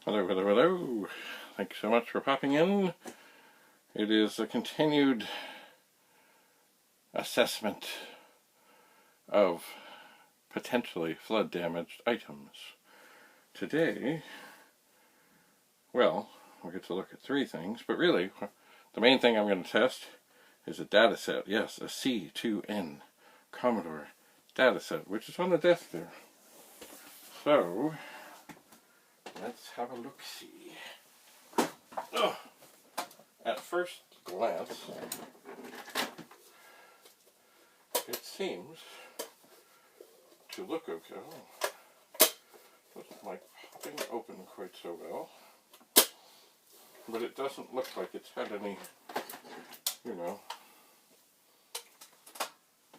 Hello, hello, hello. Thank you so much for popping in. It is a continued assessment of potentially flood damaged items. Today, well, we'll get to look at three things, but really the main thing I'm going to test is a data set. Yes, a C2N Commodore data set, which is on the desk there. So let's have a look-see. Oh, at first glance, it seems to look okay. Oh, doesn't like popping open quite so well, but it doesn't look like it's had any,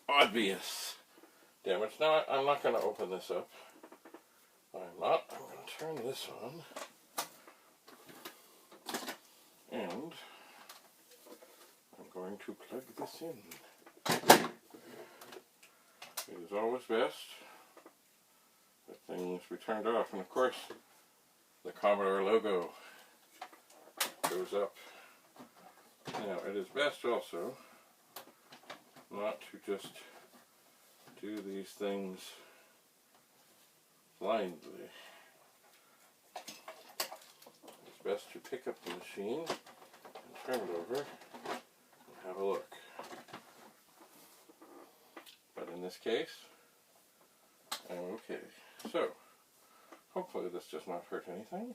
obvious damage. Now, I'm not going to open this up. I'm going to turn this on. And I'm going to plug this in. It is always best that things be turned off. And of course, the Commodore logo goes up. Now, it is best also not to just do these things blindly. It's best to pick up the machine and turn it over and have a look. But in this case, I'm okay. So, hopefully this does not hurt anything.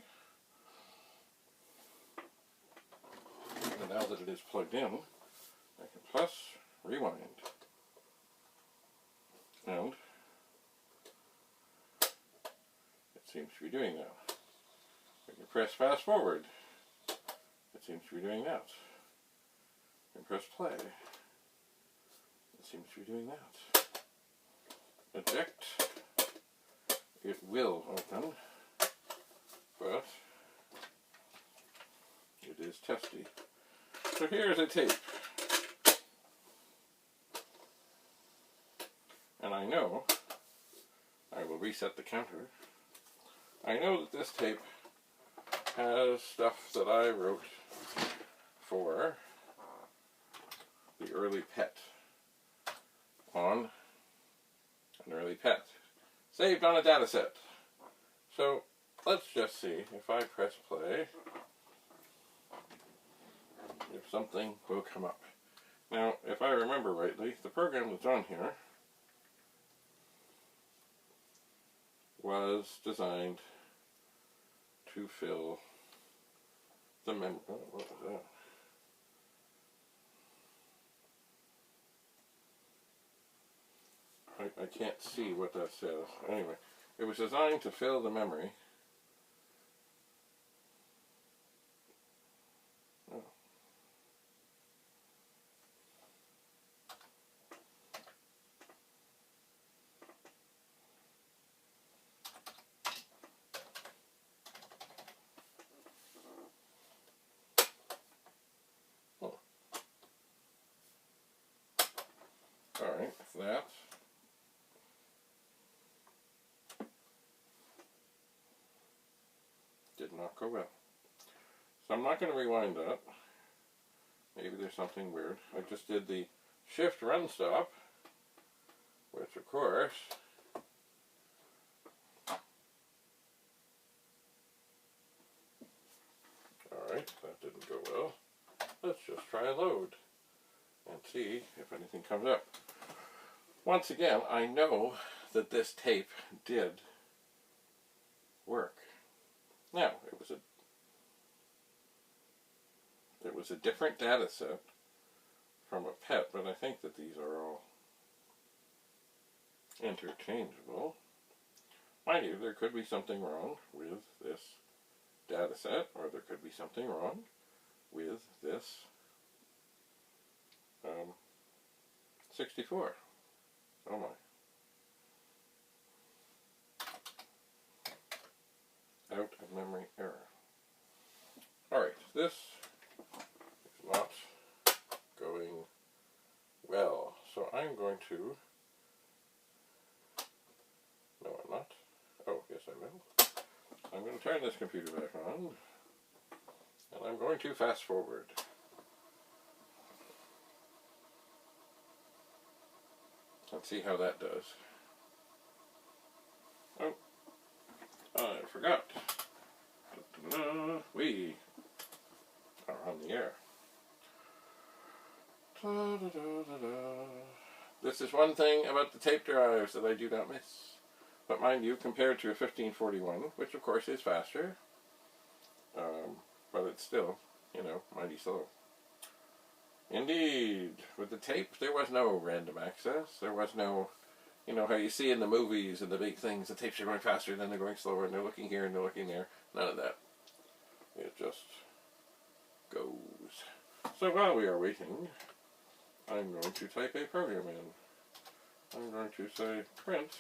And now that it is plugged in, I can press rewind. And it seems to be doing that. I can press fast forward. It seems to be doing that. I can press play. It seems to be doing that. Eject. It will open, but it is testy. So here's a tape. And I know, I will reset the counter. I know that this tape has stuff that I wrote for the early pet on an early pet, saved on a data set. So let's just see if I press play, if something will come up. Now, if I remember rightly, the program that's on here was designed to fill the memory. Oh, what was that? I can't see what that says. Anyway, it was designed to fill the memory. Oh. Oh. Alright, that did not go well. So I'm not going to rewind that. Maybe there's something weird. I just did the shift run stop, which of course alright, that didn't go well. Let's just try load and see if anything comes up. Once again, I know that this tape did work. Now, it was a different data set from a pet, but I think that these are all interchangeable. Mind you, there could be something wrong with this data set, or there could be something wrong with this 64. Oh my. Out of memory error. Alright, this is not going well. So I'm going to... No, I'm not. Oh, yes I will. I'm going to turn this computer back on, and I'm going to fast forward. Let's see how that does. Oh, I forgot. We are on the air. This is one thing about the tape drives that I do not miss. But mind you, compared to a 1541, which of course is faster, but it's still, you know, mighty slow. Indeed, with the tape, there was no random access. There was no, you know, how you see in the movies and the big things, the tapes are going faster, then they're going slower, and they're looking here and they're looking there. None of that. It just goes. So while we are waiting, I'm going to type a program in. I'm going to say print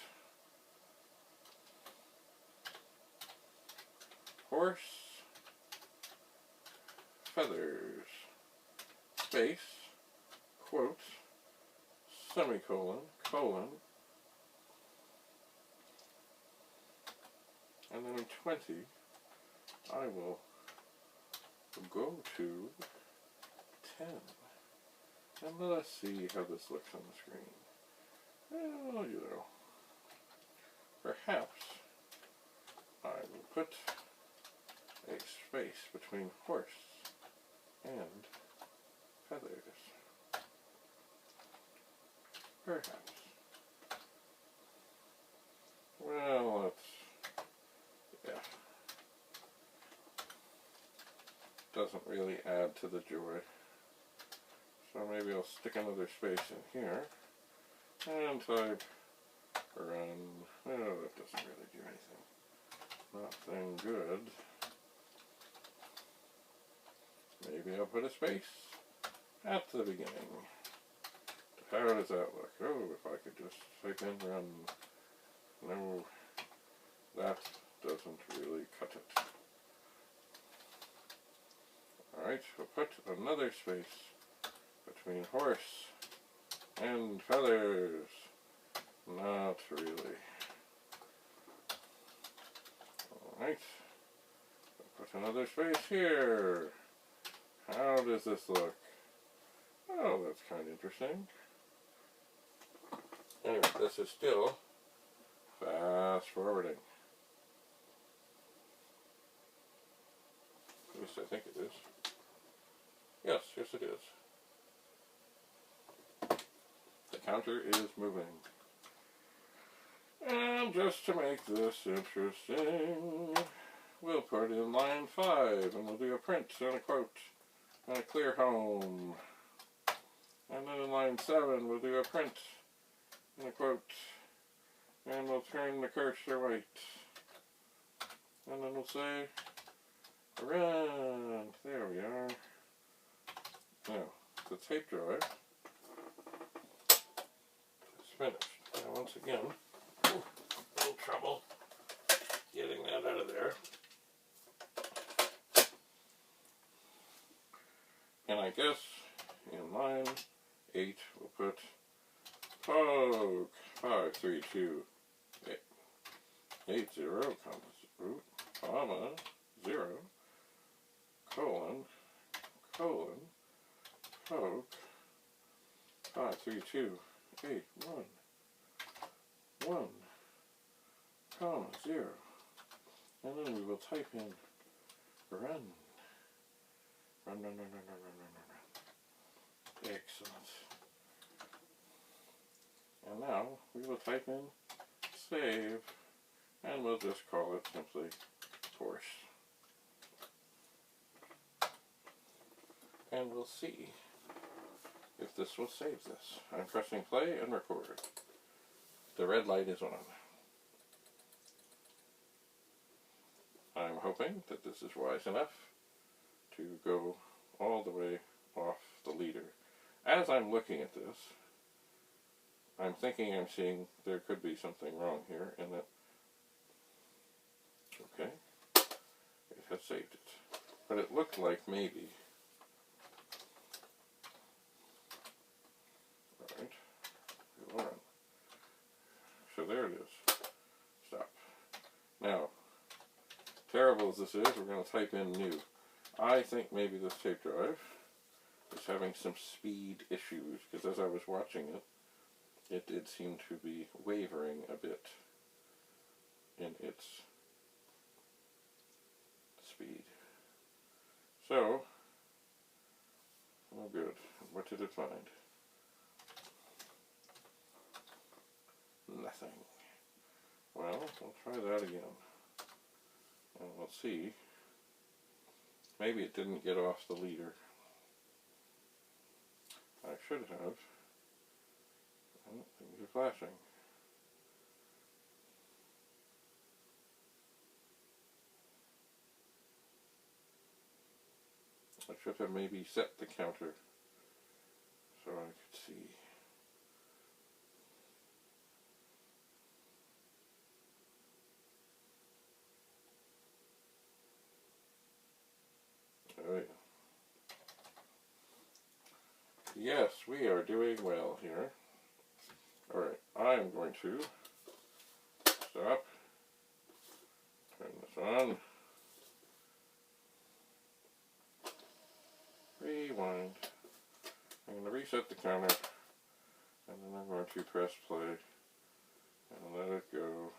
horse feathers space quote semicolon colon and then in 20 I will go to 10 and let us see how this looks on the screen. Well, you know, perhaps I will put a space between horse and feathers. Perhaps. Well, let's, yeah. Doesn't really add to the joy. So maybe I'll stick another space in here and type run. Oh, that doesn't really do anything. Nothing good. Maybe I'll put a space at the beginning. How does that look? Oh, if I could just type in run. No, that doesn't really cut it. Alright, we'll put another space between horse and feathers. Not really. Alright, we'll put another space here. How does this look? Oh, that's kind of interesting. Anyway, this is still fast forwarding. At least I think it is. Yes, it is. The counter is moving. And just to make this interesting, we'll put in line 5 and we'll do a print and a quote and a clear home. And then in line 7 we'll do a print and a quote and we'll turn the cursor white. And then we'll say run. There we are. Now, the tape drive is finished. Now once again, a little trouble getting that out of there. And I guess in line 8 we'll put poke 532 80 comma 0 colon poke 532 1 comma 0 and then we will type in run. Excellent. And now we will type in save and we'll just call it simply horse. And we'll see if this will save this. I'm pressing play and record. The red light is on. I'm hoping that this is wise enough to go all the way off the leader. As I'm looking at this, I'm thinking I'm seeing there could be something wrong here in that, okay, it has saved it. But it looked like maybe, alright, we'll run. So there it is. Stop. Now, terrible as this is, we're going to type in new. I think maybe this tape drive is having some speed issues, because as I was watching it, it did seem to be wavering a bit in its speed. So, oh good. What did it find? Nothing. Well, we'll try that again. And we'll see. Maybe it didn't get off the leader. I should have. Oh, things are flashing. I should have maybe set the counter so I could see. Oh yeah. Yes, we are doing well here. Alright, I'm going to stop, turn this on, rewind. I'm going to reset the counter, and then I'm going to press play and let it go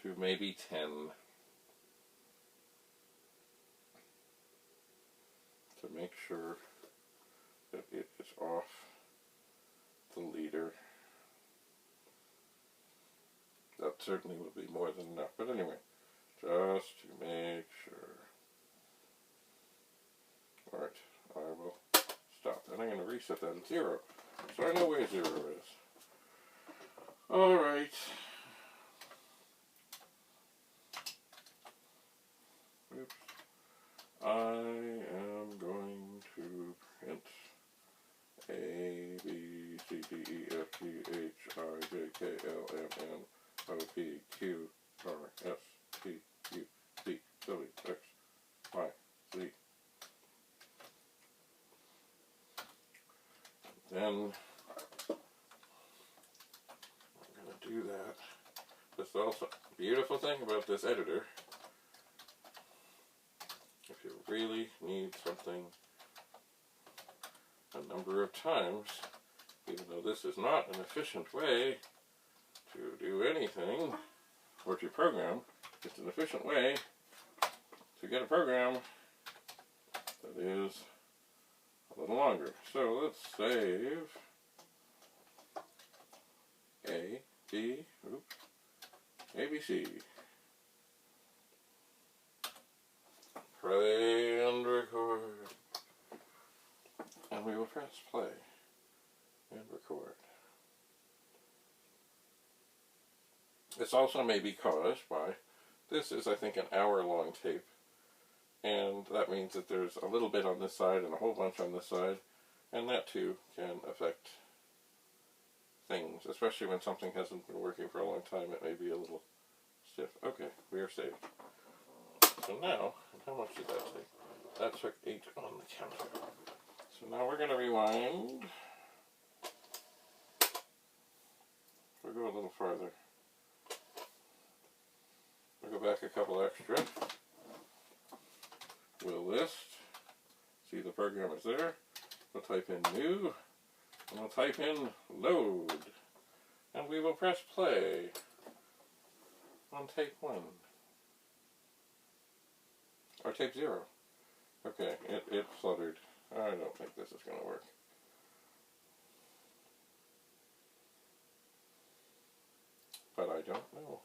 to maybe 10. To make sure that it is off the leader. That certainly would be more than enough, but anyway, just to make sure. Alright, I will stop, and I'm going to reset that at 0, so I know where 0 is. Alright. Oops. I am going to print A, B, C, D, E, F, G, H, I, J, K, L, M, N, O, P, Q, R, S, T, U, V, W, X, Y, Z. Then I'm going to do that. This is also a beautiful thing about this editor. If you really need something a number of times, even though this is not an efficient way to do anything or to program, it's an efficient way to get a program that is a little longer. So let's save A, B, oops, ABC. Play and record. And we will press play and record. This also may be caused by, this is I think an hour-long tape, and that means that there's a little bit on this side and a whole bunch on this side, and that too can affect things, especially when something hasn't been working for a long time. It may be a little stiff. Okay, we are saved. So now, how much did that take? That took 8 on the counter. So now we're going to rewind. We'll go a little farther. We'll go back a couple extra. We'll list. See the program is there. We'll type in new. And we'll type in load. And we will press play on tape 1. Or tape 0. Okay, it fluttered. I don't think this is going to work. But I don't know.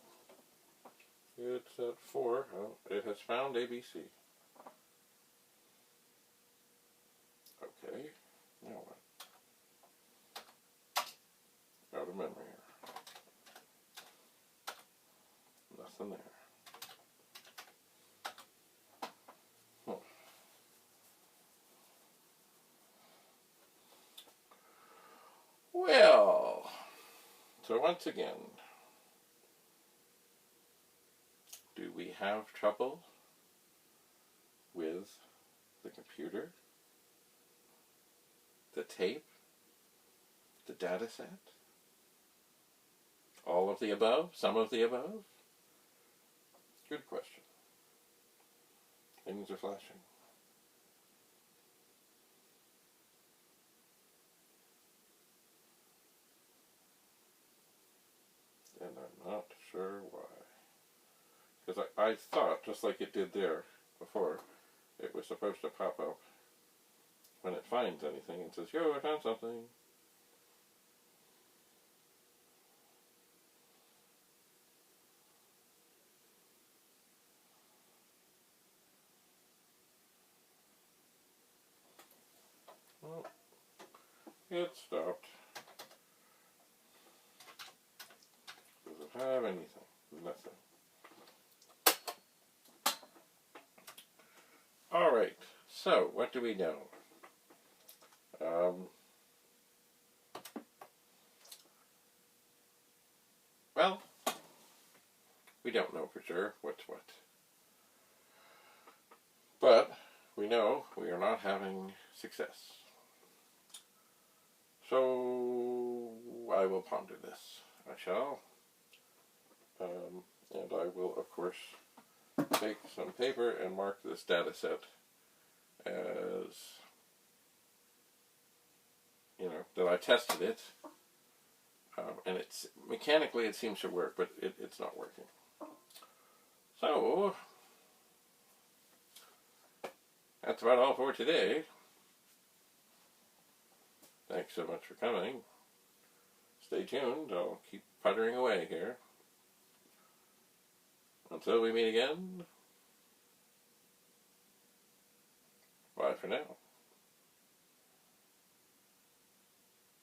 It's at 4. Oh, it has found ABC. Okay, now what? Out of memory here. Nothing there. Well, so once again, do we have trouble with the computer, the tape, the data set? All of the above? Some of the above? Good question. Things are flashing. And I'm not sure why. Because I thought, just like it did there before, it was supposed to pop up when it finds anything and says, yo, I found something. Well, it stopped. Does it have anything? Nothing. Alright, so what do we know? Well, we don't know for sure what's what. But we know we are not having success. So I will ponder this. I shall. And I will, of course, take some paper and mark this data set as, you know, that I tested it. And it's mechanically it seems to work, but it's not working. So that's about all for today. Thanks so much for coming. Stay tuned. I'll keep puttering away here. Until we meet again, bye for now.